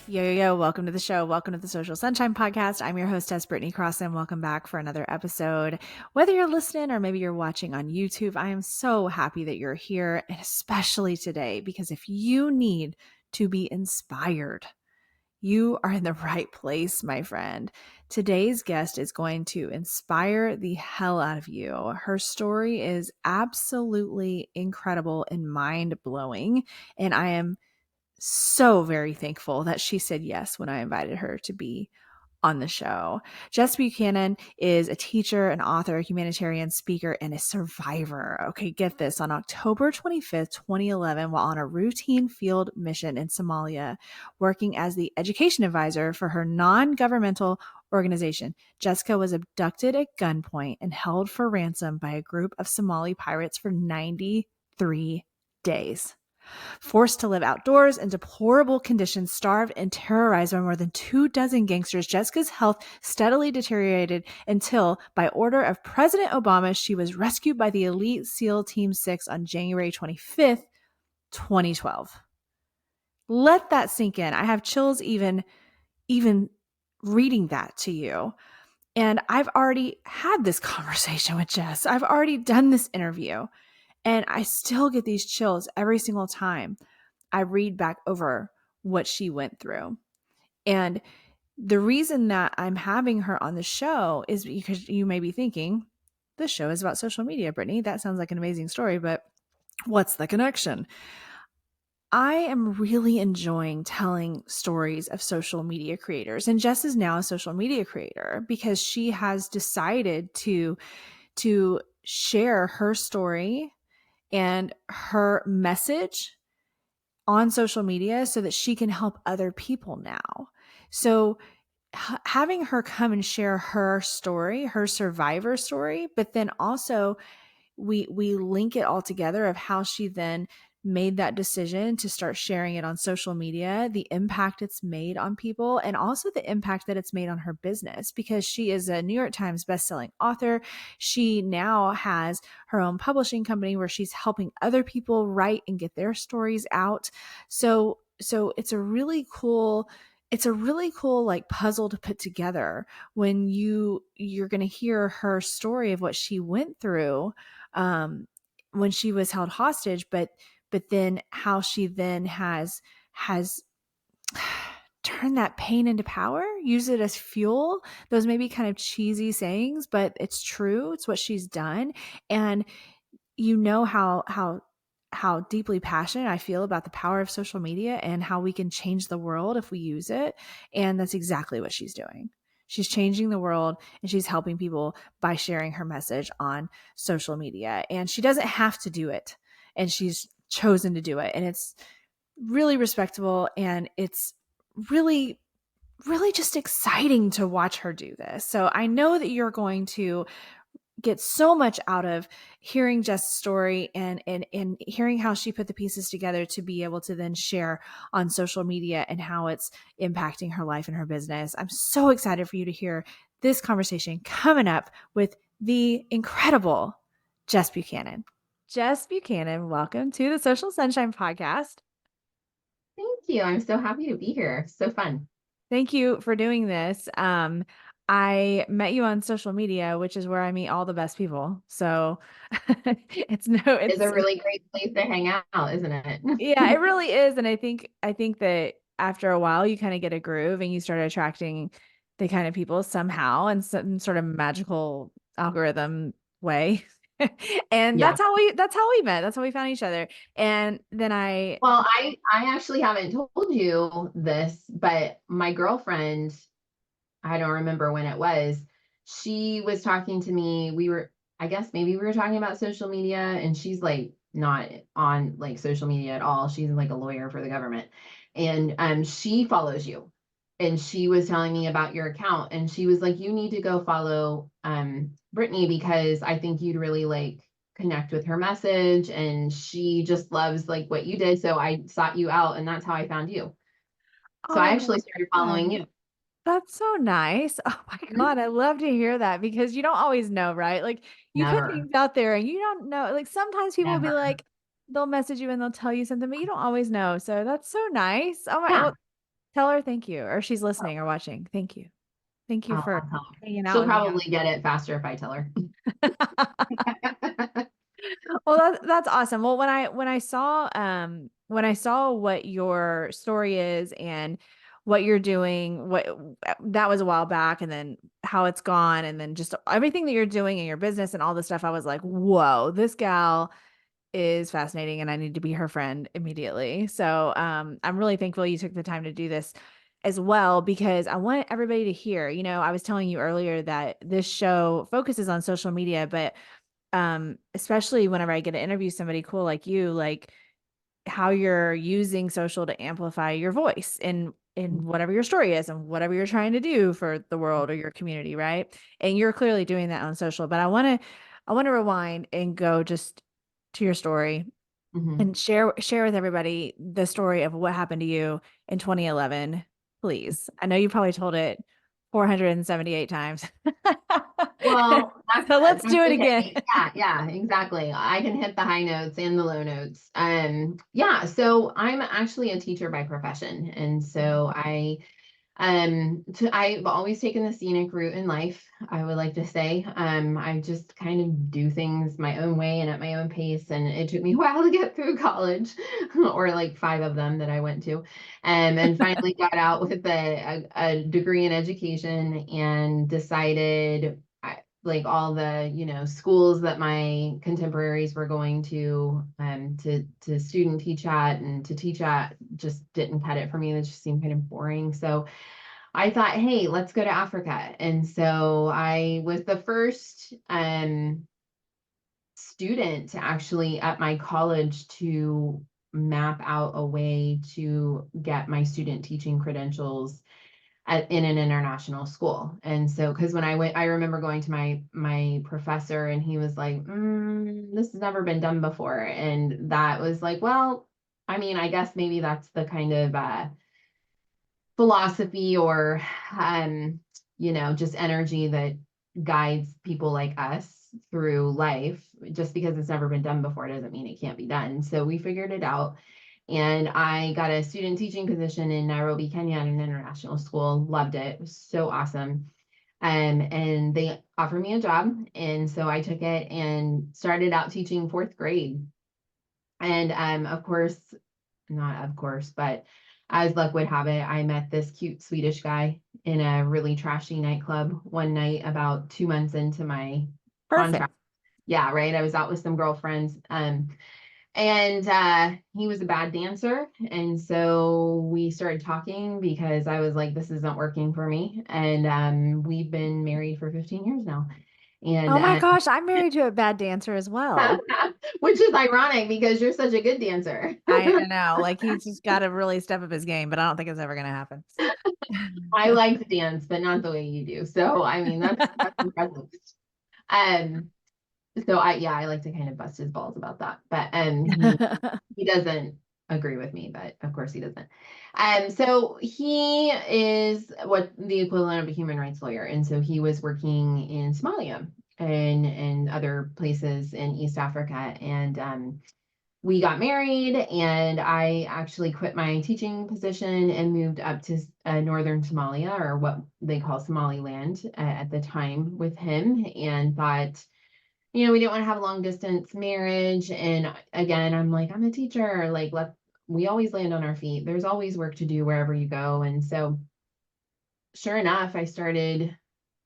Yo, welcome to the show. Welcome to the Social Sunshine Podcast. I'm your hostess, Brittany Crossan. Welcome back for another episode. Whether you're listening or maybe you're watching on YouTube, I am so happy that you're here, and especially today, because if you need to be inspired, you are in the right place, my friend. Today's guest is going to inspire the hell out of you. Her story is absolutely incredible and mind-blowing, and I am so very thankful that she said yes when I invited her to be on the show. Jess Buchanan is a teacher, an author, a humanitarian speaker, and a survivor. Okay, get this. On October 25th, 2011, while on a routine field mission in Somalia, working as the education advisor for her non-governmental organization, Jessica was abducted at gunpoint and held for ransom by a group of Somali pirates for 93 days. Forced to live outdoors in deplorable conditions, starved and terrorized by more than 24 gangsters, Jessica's health steadily deteriorated until, by order of President Obama, she was rescued by the elite SEAL Team 6 on January 25th, 2012. Let that sink in. I have chills even reading that to you. And I've already had this conversation with Jess. I've already done this interview. And I still get these chills every single time I read back over what she went through. And the reason that I'm having her on the show is because you may be thinking, this show is about social media, Brittany. That sounds like an amazing story, but what's the connection? I am really enjoying telling stories of social media creators. And Jess is now a social media creator because she has decided to share her story and her message on social media so that she can help other people now. So having her come and share her story, her survivor story, but then also we link it all together of how she then made that decision to start sharing it on social media, the impact it's made on people, and also the impact that it's made on her business, because she is a New York Times bestselling author. She now has her own publishing company where she's helping other people write and get their stories out. So it's a really cool like puzzle to put together when you're going to hear her story of what she went through when she was held hostage, but then how she then has turned that pain into power, use it as fuel. Those may be kind of cheesy sayings, but it's true. It's what she's done. And you know how deeply passionate I feel about the power of social media and how we can change the world if we use it. And that's exactly what she's doing. She's changing the world and she's helping people by sharing her message on social media. And she doesn't have to do it. And she's chosen to do it. And it's really respectable. And it's really, really just exciting to watch her do this. So I know that you're going to get so much out of hearing Jess' story and hearing how she put the pieces together to be able to then share on social media and how it's impacting her life and her business. I'm so excited for you to hear this conversation coming up with the incredible Jess Buchanan. Jess Buchanan, welcome to the Social Sunshine Podcast. Thank you. I'm so happy to be here. So fun. Thank you for doing this. I met you on social media, which is where I meet all the best people. So It's a it's really great place to hang out, isn't it? yeah, it really is. And I think that after a while you kind of get a groove and you start attracting the kind of people somehow in some sort of magical algorithm way. And Yeah. that's how we met. That's how we found each other. And then Well, I actually haven't told you this, but my girlfriend, I don't remember when it was, she was talking to me. I guess maybe we were talking about social media, and she's like not on like social media at all. She's like a lawyer for the government. And she follows you. And she was telling me about your account, and she was like, you need to go follow Brittany because I think you'd really like connect with her message, and she just loves like what you did. So I sought you out, and that's how I found you. So I oh, actually started following you. that's so nice. Oh my Mhm. God, I love to hear that because you don't always know, right? Like you put Never, things out there and you don't know. Like sometimes people will be never. like, they'll message you and they'll tell you something, but you don't always know. So that's so nice. Oh my, Yeah. well, Tell her thank you, or she's listening or watching. Thank you. Thank you for I'll tell her. hanging out She'll with me probably on. get it faster if I tell her. Well, that's awesome. Well, when I saw what your story is and what you're doing, what that was a while back, and then how it's gone, and then just everything that you're doing in your business and all this stuff, I was like, whoa, this gal is fascinating and I need to be her friend immediately. So I'm really thankful you took the time to do this as well because I want everybody to hear. I was telling you earlier that this show focuses on social media, but especially whenever I get to interview somebody cool like you, like how you're using social to amplify your voice in whatever your story is and whatever you're trying to do for the world or your community, right? And you're clearly doing that on social, but I want to rewind and go just to your story Mhm. and share with everybody the story of what happened to you in 2011, please. I know you probably told it 478 times. Well, So let's that's do it again. okay. Yeah, yeah, exactly. I can hit the high notes and the low notes. Yeah, so I'm actually a teacher by profession, and so I've always taken the scenic route in life, I would like to say. I just kind of do things my own way and at my own pace, and it took me a while to get through college, or like 5 of them that I went to, and finally got out with a degree in education and decided like all the schools that my contemporaries were going to student teach at and to teach at just didn't cut it for me. It just seemed kind of boring. So I thought, hey, let's go to Africa. And so I was the first student actually at my college to map out a way to get my student teaching credentials in an international school. And so, because when I went, I remember going to my professor, and he was like, "This has never been done before," and that was like, well, I mean, I guess maybe that's the kind of philosophy or just energy that guides people like us through life. Just because it's never been done before doesn't mean it can't be done. So we figured it out, and I got a student teaching position in Nairobi, Kenya at an international school. Loved it. It was so awesome. And they offered me a job, and so I took it and started out teaching fourth grade. And of course, not of course, but as luck would have it, I met this cute Swedish guy in a really trashy nightclub one night about 2 months into my Perfect. contract. Yeah, right. I was out with some girlfriends. And he was a bad dancer. And so we started talking because I was like, this isn't working for me. And we've been married for 15 years now. And Oh my gosh, I'm married to a bad dancer as well. which is ironic because you're such a good dancer. I know, like he's just got to really step up his game, but I don't think it's ever going to happen. I like to dance, but not the way you do. So I mean that's impressive. Um so I like to kind of bust his balls about that. But he doesn't agree with me, but of course he doesn't. So he is what the equivalent of a human rights lawyer. And so he was working in Somalia and other places in East Africa. And we got married, and I actually quit my teaching position and moved up to northern Somalia, or what they call Somaliland, at the time with him, and thought, we didn't want to have a long distance marriage. And again, I'm like, I'm a teacher. Like, we always land on our feet. There's always work to do wherever you go. And so, sure enough, I started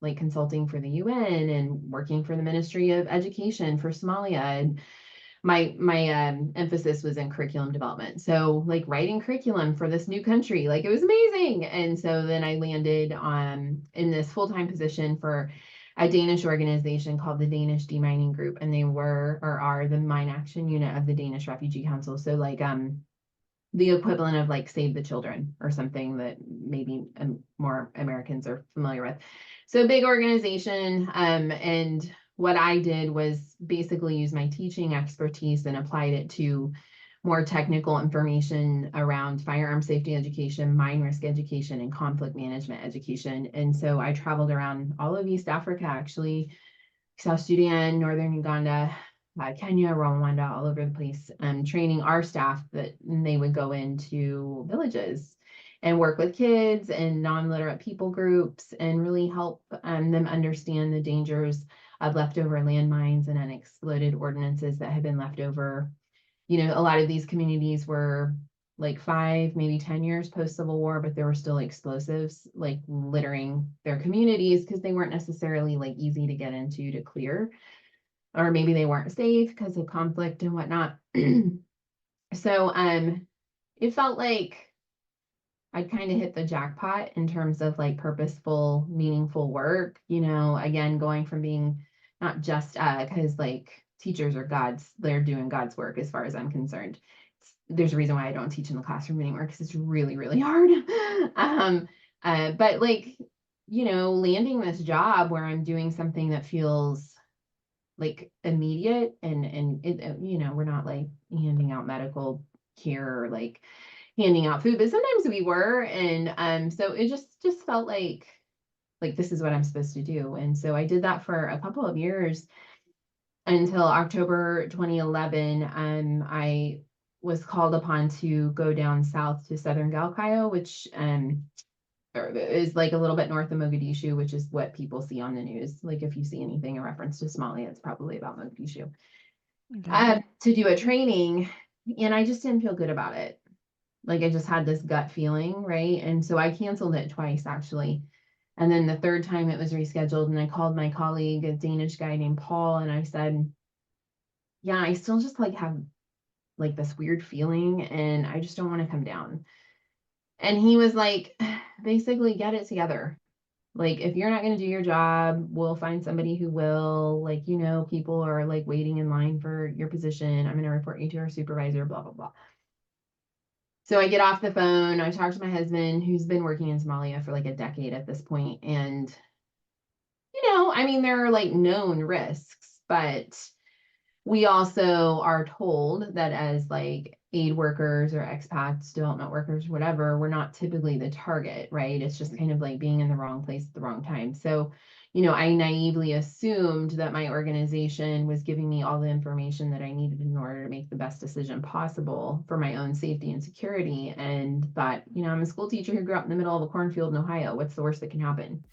like consulting for the UN and working for the Ministry of Education for Somalia. And my emphasis was in curriculum development. So like writing curriculum for this new country, like it was amazing. And so then I landed in this full-time position for a Danish organization called the Danish Demining Group, and they were or are the mine action unit of the Danish Refugee Council. So like the equivalent of like Save the Children or something that maybe more Americans are familiar with. So big organization. And what I did was basically use my teaching expertise and applied it to more technical information around firearm safety education, mine risk education, and conflict management education. And so I traveled around all of East Africa, actually, South Sudan, Northern Uganda, Kenya, Rwanda, all over the place, training our staff that they would go into villages and work with kids and non-literate people groups and really help them understand the dangers of leftover landmines and unexploded ordnances that had been left over. A lot of these communities were like 5, maybe 10 years post-Civil War, but there were still explosives like littering their communities because they weren't necessarily like easy to get into to clear, or maybe they weren't safe because of conflict and whatnot. So it felt like I'd kind of hit the jackpot in terms of like purposeful, meaningful work, again, going from being not just because like teachers are gods, they're doing God's work as far as I'm concerned. There's a reason why I don't teach in the classroom anymore because it's really, really hard. But like, landing this job where I'm doing something that feels like immediate and it, we're not like handing out medical care or like handing out food, but sometimes we were. And so it just felt like this is what I'm supposed to do. And so I did that for a couple of years until October 2011. I was called upon to go down south to southern Galkayo, which is like a little bit north of Mogadishu, which is what people see on the news. Like if you see anything in reference to Somalia, it's probably about Mogadishu. Okay. To do a training, and I just didn't feel good about it. Like I just had this gut feeling, right? And so I canceled it twice actually. And then the third time it was rescheduled, and I called my colleague, a Danish guy named Paul, and I said, yeah, I still just like have like this weird feeling and I just don't want to come down. And he was like, basically, get it together. Like, if you're not going to do your job, we'll find somebody who will. Like, people are like waiting in line for your position. I'm going to report you to our supervisor, blah, blah, blah. So I get off the phone. I talk to my husband, who's been working in Somalia for like a decade at this point. And, I mean, there are like known risks, but we also are told that as like aid workers or expats, development workers, whatever, we're not typically the target, right? It's just kind of like being in the wrong place at the wrong time. So, I naively assumed that my organization was giving me all the information that I needed in order to make the best decision possible for my own safety and security. And thought, I'm a school teacher who grew up in the middle of a cornfield in Ohio. What's the worst that can happen?